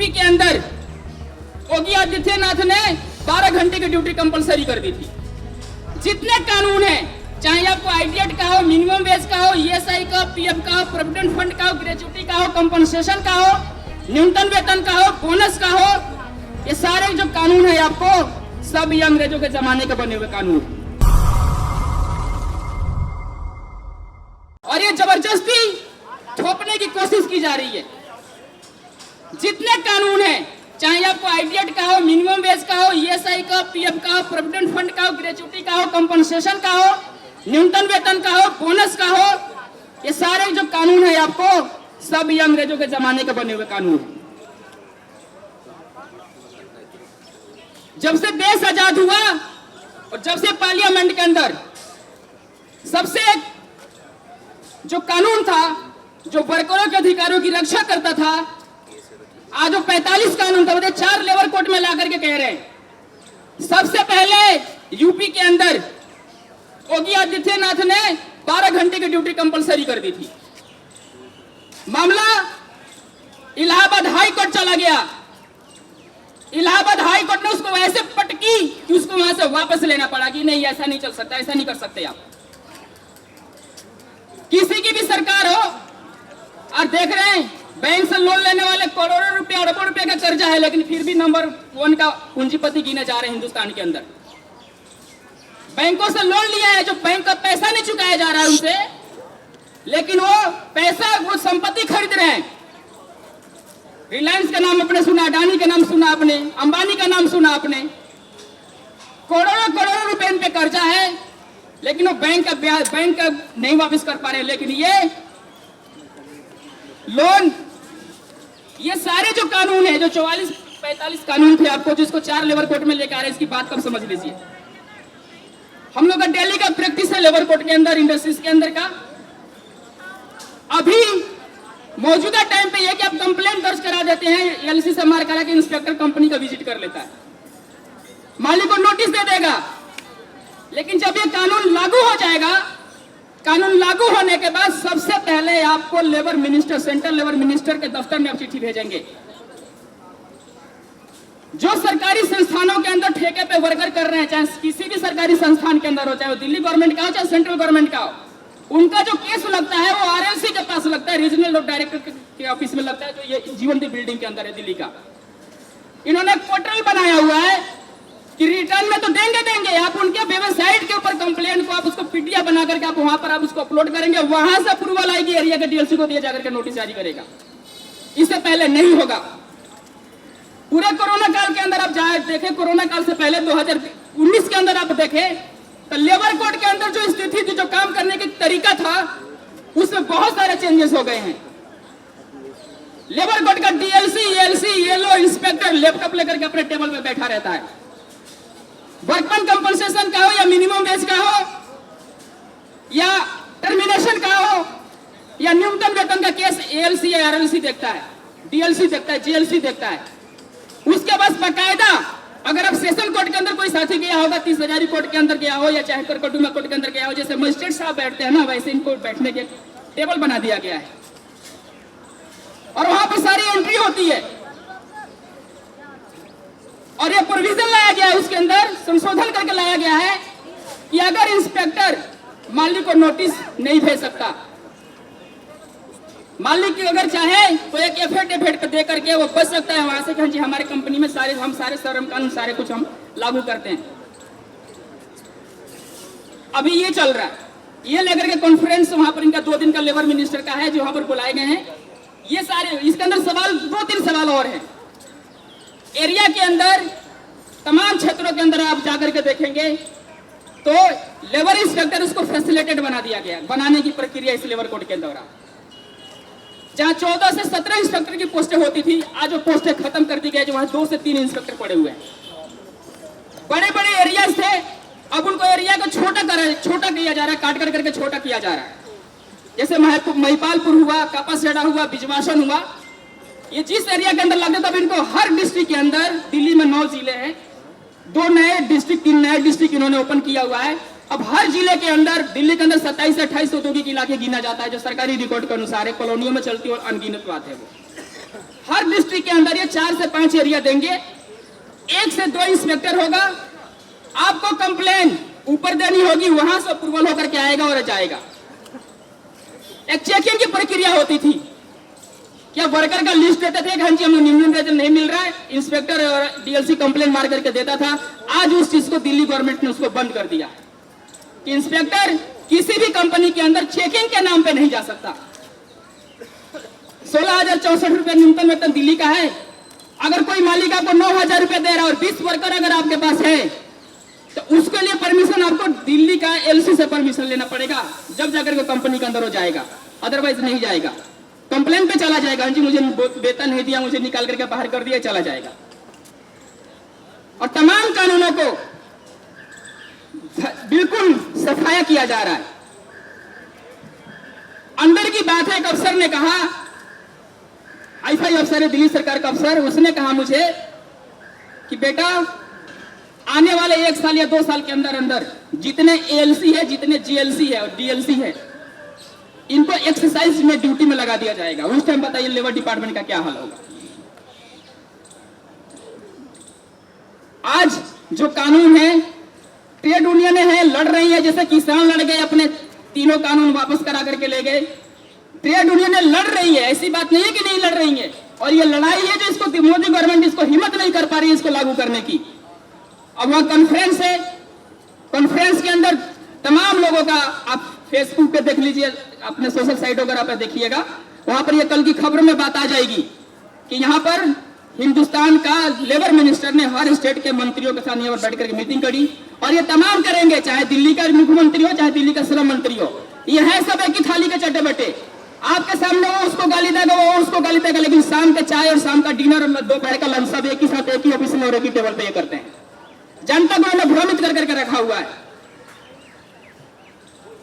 UP के अंदर योगी आदित्यनाथ ने 12 घंटे की ड्यूटी कंपलसरी कर दी थी। जितने कानून हैं, चाहे आपको आईडीएट का हो, मिनिमम वेज का हो, ईएसआई का, पीएफ का हो, प्रोविडेंट फंड का हो, ग्रेच्युटी का हो, कंपनसेशन का हो, न्यूनतम वेतन का हो, बोनस का हो, ये सारे जो कानून है आपको सब ये अंग्रेजों के जमाने के बने हुए कानून, और ये जबरदस्ती थोपने की कोशिश की जा रही है। जितने कानून हैं, चाहे आपको आईडीएट का हो, मिनिमम वेज का हो, ईएसआई का, पीएफ का हो, प्रोविडेंट फंड का हो, ग्रेच्युटी का हो, कंपनसेशन का हो, न्यूनतम वेतन का हो, बोनस का हो, ये सारे जो कानून है आपको सब ये अंग्रेजों के जमाने के बने हुए कानून। जब से देश आजाद हुआ और जब से पार्लियामेंट के अंदर सबसे जो कानून था जो वर्करों के अधिकारों की रक्षा करता था, आज जो 45 कानून था, 4 लेबर कोर्ट में ला करके कह रहे हैं। सबसे पहले यूपी के अंदर योगी आदित्यनाथ ने 12 घंटे की ड्यूटी कंपलसरी कर दी थी। मामला इलाहाबाद हाई कोर्ट चला गया। इलाहाबाद हाई कोर्ट ने उसको ऐसे पटकी कि उसको वहां से वापस लेना पड़ा कि नहीं, ऐसा नहीं चल सकता, ऐसा नहीं कर सकते आप। किसी की भी सरकार हो और देख रहे हैं बैंक से लोन लेने वाले करोड़ों रुपए, अरबों रुपए का कर्जा है, लेकिन फिर भी नंबर 1 का पूंजीपति गिने जा रहे हैं हिंदुस्तान के अंदर। बैंकों से लोन लिया है, जो बैंक का पैसा नहीं चुकाया जा रहा है उनसे, लेकिन वो पैसा, वो संपत्ति खरीद रहे हैं। रिलायंस का नाम आपने सुना, अडानी का नाम सुना आपने, अंबानी का नाम सुना आपने। करोड़ों करोड़ों रुपए इन पे कर्जा है, लेकिन वो बैंक का नहीं वापस कर पा रहे। लेकिन ये लोन, ये सारे जो कानून है, जो 44-45 कानून थे आपको, जिसको 4 लेबर कोर्ट में लेकर आ रहे हैं, इसकी बात कब समझ लीजिए। हम लोग का दिल्ली का प्रैक्टिस है लेबर कोर्ट के अंदर, इंडस्ट्रीज के अंदर का। अभी मौजूदा टाइम पे यह कि आप कंप्लेंट दर्ज करा देते हैं, एलसी से मार करा के इंस्पेक्टर कंपनी का विजिट कर लेता है, मालिक को नोटिस दे देगा। लेकिन जब ये कानून लागू हो जाएगा, कानून लागू होने के बाद सबसे पहले आपको labour minister, central labour minister के दफ्तर में आप चिट्ठी भेजेंगे। जो सरकारी संस्थानों के अंदर ठेके पे वर्कर कर रहे हैं, चाहे किसी भी सरकारी संस्थान के अंदर हो, चाहे वो दिल्ली गवर्नमेंट का हो, चाहे सेंट्रल गवर्नमेंट का हो, उनका जो केस लगता है वो आरएलसी के पास लगता है, रीजनल डायरेक्टर के ऑफिस में लगता है, जो ये जीवंती बिल्डिंग के अंदर है दिल्ली का। इन्होंने पोर्टल बनाया हुआ है कि रिटर्न में तो देंगे, आप उनके वेबसाइट के ऊपर कंप्लेंट को आप उसको पीडीएफ बना करके आप वहां पर आप उसको अपलोड करेंगे, वहां से अप्रूवल आएगी, एरिया के डीएलसी को दिया जाकर के नोटिस जारी करेगा। इससे पहले नहीं होगा। पूरे कोरोना काल के अंदर आप देखें, कोरोना काल से पहले 2019 के अंदर आप देखें तो लेबर कोर्ट के अंदर जो स्थिति थी, जो काम करने का तरीका था, उसमें बहुत सारे चेंजेस हो गए हैं। लेबर कोर्ट का DLC, LC, yellow inspector laptop लेकर के अपने टेबल पे बैठा रहता है। वर्कमैन कंपनसेशन का हो या मिनिमम वेज का हो या टर्मिनेशन का हो या न्यूनतम वेतन का केस, एएलसी या आरएलसी देखता है, डीएलसी देखता है, जीएलसी देखता है। उसके बाद बकायदा अगर आप सेशन कोर्ट के अंदर कोई साथी गया होगा, 30,000 कोर्ट के अंदर गया हो या चाहे करकटुमा कोर्ट के अंदर गया हो, जैसे मजिस्ट्रेट साहब बैठते हैं ना, वैसे इनको बैठने के टेबल बना दिया गया है और वहां पर सारी एंट्री होती है। और ये प्रोविजन लाया गया है, उसके अंदर संशोधन करके लाया गया है कि अगर इंस्पेक्टर मालिक को नोटिस नहीं भेज सकता, मालिक की अगर चाहे तो एक एफिडेविट दे करके वो बच सकता है वहां से कि हाँ जी हमारे कंपनी में हम सारे श्रम कानून सारे कुछ हम लागू करते हैं। अभी ये चल रहा है, ये लेकर के कॉन्फ्रेंस वहां पर इनका 2 दिन का लेबर मिनिस्टर का है, जो वहां पर बुलाए गए हैं। ये सारे, इसके अंदर सवाल 2-3 सवाल और हैं। एरिया के अंदर तमाम क्षेत्रों के अंदर आप जाकर के देखेंगे तो लेबर इंस्पेक्टर उसको फैसिलिटेट बना दिया गया, बनाने की प्रक्रिया इस लेबर कोड के दौरान। जहां 14 से 17 इंस्पेक्टर की पोस्टें होती थी, आज वो पोस्टें खत्म कर दी गई, जो वहां 2 से 3 इंस्पेक्टर पड़े हुए हैं। बड़े बड़े एरियाज थे, अब उनको एरिया को छोटा किया जा रहा है, काट कर करके छोटा किया जा रहा है। जैसे महिपालपुर हुआ, कापासेड़ा हुआ, बिजवासन हुआ, ये जिस एरिया के अंदर लगता तब इनको हर डिस्ट्रिक्ट के अंदर, दिल्ली में 9 जिले हैं, 2 नए डिस्ट्रिक्ट, 3 नए डिस्ट्रिक्ट इन्होंने ओपन किया हुआ है। अब हर जिले के अंदर, दिल्ली के अंदर 27 से 28 औद्योगिक इलाके गिना जाता है, जो सरकारी रिकॉर्ड के अनुसार है, कॉलोनियों में चलती और अनगिनत बात है वो। हर डिस्ट्रिक्ट के अंदर ये 4 से 5 एरिया देंगे, 1 से 2 इंस्पेक्टर होगा। आपको कंप्लेन ऊपर देनी होगी, वहां से अप्रूवल होकर के आएगा और जाएगा। एक चेकिंग की प्रक्रिया होती थी, क्या वर्कर का लिस्ट देते थे कि हाँ जी हमें निम्न वेतन नहीं मिल रहा है, इंस्पेक्टर और डीएलसी कंप्लेन मार करके देता था। आज उस चीज को दिल्ली गवर्नमेंट ने उसको बंद कर दिया कि इंस्पेक्टर किसी भी कंपनी के अंदर चेकिंग के नाम पे नहीं जा सकता। 16,064 रुपए न्यूनतम वेतन दिल्ली का है। अगर कोई मालिक आपको 9,000 रुपए दे रहा है और 20 वर्कर अगर आपके पास है तो उसके लिए परमिशन आपको दिल्ली का एलसी से परमिशन लेना पड़ेगा, जब जाकर के कंपनी के अंदर हो जाएगा, अदरवाइज नहीं जाएगा। कंप्लेन पे चला जाएगा, जी मुझे वेतन नहीं दिया, मुझे निकाल करके बाहर कर दिया, चला जाएगा। और तमाम कानूनों को बिल्कुल सफाया किया जा रहा है। अंदर की बात है, एक अफसर ने कहा, आईफाई अफसर है दिल्ली सरकार का अफसर, उसने कहा मुझे कि बेटा आने वाले 1 साल या 2 साल के अंदर अंदर जितने एएलसी है, जितने जीएलसी है और डीएलसी है, इनको एक्सरसाइज में ड्यूटी में लगा दिया जाएगा। उस टाइम बताइए लेबर डिपार्टमेंट का क्या हाल होगा। आज जो कानून है, ट्रेड यूनियन है लड़ रही है, जैसे किसान लड़ गए, अपने 3 कानून वापस करा करके ले गए। ट्रेड यूनियन लड़ रही है, ऐसी बात नहीं है कि नहीं लड़ रही है। और ये लड़ाई है जो इसको मोदी गवर्नमेंट इसको हिम्मत नहीं कर पा रही है इसको लागू करने की। अब वहां कॉन्फ्रेंस है, कॉन्फ्रेंस के अंदर तमाम लोगों का, आप फेसबुक पे देख लीजिए, अपने सोशल साइट वगैरह पे देखिएगा, वहां पर ये कल की खबर में बात आ जाएगी कि यहाँ पर हिंदुस्तान का लेबर मिनिस्टर ने हर स्टेट के मंत्रियों के साथ यहाँ पर बैठ करके मीटिंग करी, और ये तमाम करेंगे, चाहे दिल्ली का मुख्यमंत्री हो, चाहे दिल्ली का श्रम मंत्री हो, ये है सब एक ही थाली के चट्टे बटे। आपके सामने वो उसको गाली देगा, वो उसको गाली देगा, लेकिन शाम के चाय और शाम का डिनर और दोपहर का लंच सब एक ही साथ एक ही ऑफिस में और एक ही टेबल पे ये करते हैं। जनता को उन्होंने भ्रमित कर करके रखा हुआ है।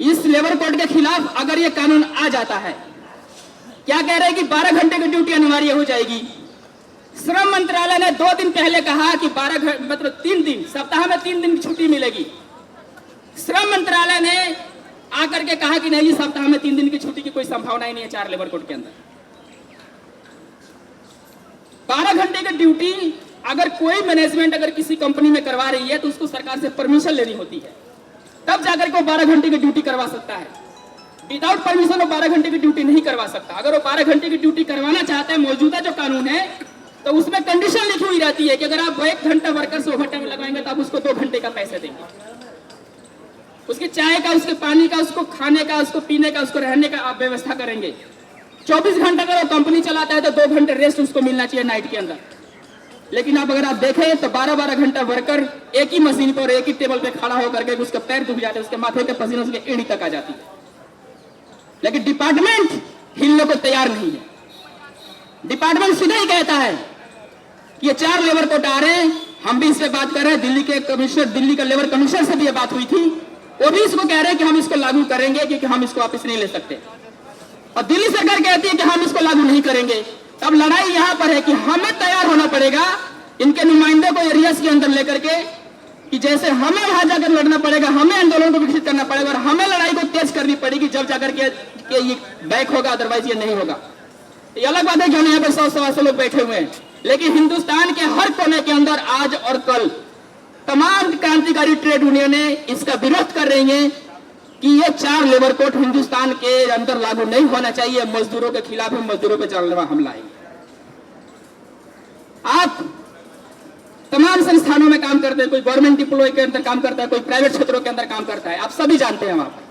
इस लेबर कोड के खिलाफ अगर ये कानून आ जाता है, क्या कह रहे हैं कि 12 घंटे की ड्यूटी अनिवार्य हो जाएगी। श्रम मंत्रालय ने 2 दिन पहले कहा कि 12 घंटे मतलब 3 दिन, सप्ताह में 3 दिन की छुट्टी मिलेगी। श्रम मंत्रालय ने आकर के कहा कि नहीं, सप्ताह में 3 दिन की छुट्टी की कोई संभावना ही नहीं है 4 लेबर कोड के अंदर। 12 घंटे की ड्यूटी अगर कोई मैनेजमेंट अगर किसी कंपनी में करवा रही है तो उसको सरकार से परमिशन लेनी होती है, तब जाकर के वो 12 घंटे की ड्यूटी करवा सकता है। विदाउट परमिशन वो 12 घंटे की ड्यूटी नहीं करवा सकता। अगर वो 12 घंटे की ड्यूटी करवाना चाहता है, मौजूदा जो कानून है, तो उसमें कंडीशन लिखी हुई रहती है कि अगर आप 1 घंटा वर्कर से ओवर टाइम लगाएंगे तो आप उसको 2 घंटे का पैसे देंगे। उसके चाय का, उसके पानी का, उसको खाने का, उसको पीने का, उसको रहने का आप व्यवस्था करेंगे। 24 घंटा अगर वो कंपनी चलाता है तो 2 घंटे रेस्ट उसको मिलना चाहिए नाइट के अंदर। लेकिन अब अगर आप देखें तो 12-12 घंटा वर्कर एक ही मशीन पर एक ही टेबल पे खड़ा होकर के उसके पैर दुख जाते हैं, उसके माथे के पसीने उसके एड़ी तक आ जाती है। लेकिन डिपार्टमेंट हिलने को तैयार नहीं है। डिपार्टमेंट सीधा ही कहता है कि ये 4 लेबर कोड आ रहे हैं, हम भी इससे बात कर रहे हैं। दिल्ली के कमिश्नर, दिल्ली का लेबर कमिश्नर से भी ये बात हुई थी, वो भी इसको कह रहे हैं कि हम इसको लागू करेंगे क्योंकि हम इसको वापस नहीं ले सकते। और दिल्ली सरकार कहती है कि हम इसको लागू नहीं करेंगे। अब लड़ाई यहां पर है कि हमें तैयार होना पड़ेगा इनके नुमाइंदों को एरियाज के अंदर लेकर के, कि जैसे हमें वहां जाकर लड़ना पड़ेगा, हमें आंदोलन को विकसित करना पड़ेगा और हमें लड़ाई को तेज करनी पड़ेगी, जब जाकर के ये बैक होगा, अदरवाइज ये नहीं होगा। ये अलग बात है कि हम यहाँ पर 100-125 लोग बैठे हुए हैं, लेकिन हिंदुस्तान के हर कोने के अंदर आज और कल तमाम क्रांतिकारी ट्रेड यूनियनें इसका विरोध कर रही हैं कि ये 4 लेबर कोड हिंदुस्तान के अंदर लागू नहीं होना चाहिए। मजदूरों के खिलाफ हम मजदूरों पर जानलेवा हमला है। आप तमाम संस्थानों में काम करते हैं, कोई गवर्नमेंट एम्प्लॉय के अंदर काम करता है, कोई प्राइवेट क्षेत्रों के अंदर काम करता है, आप सभी जानते हैं वहां पर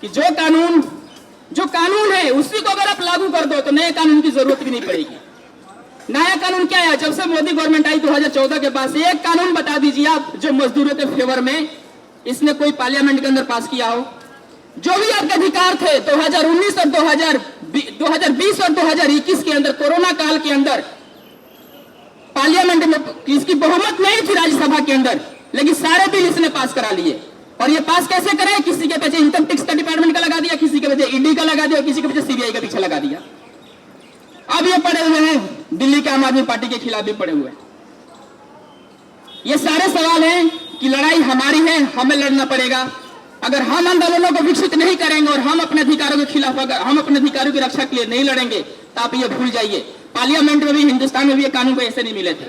कि जो कानून है उसी को अगर आप लागू कर दो तो नए कानून की जरूरत भी नहीं पड़ेगी। नया कानून क्या है? जब से मोदी गवर्नमेंट आई 2014 के बाद एक कानून बता दीजिए आप जो मजदूरों के फेवर में इसने कोई पार्लियामेंट के अंदर पास किया हो। जो भी आपके अधिकार थे 2019 और 2020 और 2021 के अंदर, कोरोना काल के अंदर पार्लियामेंट में इसकी बहुमत नहीं थी राज्यसभा के अंदर, लेकिन सारे बिल इसने पास करा लिए। और ये पास कैसे करे? किसी के पीछे इनकम टैक्स का डिपार्टमेंट का लगा दिया, किसी के पीछे ईडी का लगा दिया, किसी के पीछे सीबीआई का पीछे लगा दिया। अब ये पड़े हुए हैं दिल्ली के आम आदमी पार्टी के खिलाफ भी पड़े हुए हैं। ये सारे सवाल हैं कि लड़ाई हमारी है, हमें लड़ना पड़ेगा। अगर हम आंदोलनों को विकसित नहीं करेंगे और हम अपने अधिकारों के खिलाफ, अगर हम अपने अधिकारों की रक्षा के लिए नहीं लड़ेंगे तो आप ये भूल जाइए, पार्लियामेंट में भी, हिंदुस्तान में भी ये कानून को ऐसे नहीं मिले थे।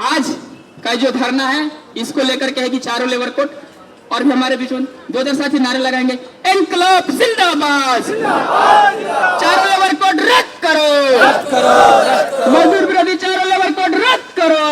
आज का जो धरना है इसको लेकर के है कि चारों लेबर कोड, और भी हमारे बीच में 2 साथी नारे लगाएंगे, इनकलाब जिंदाबाद, चारों लेबर कोड रद्द करो, मजदूर विरोधी चारों लेबर कोड रद्द करो।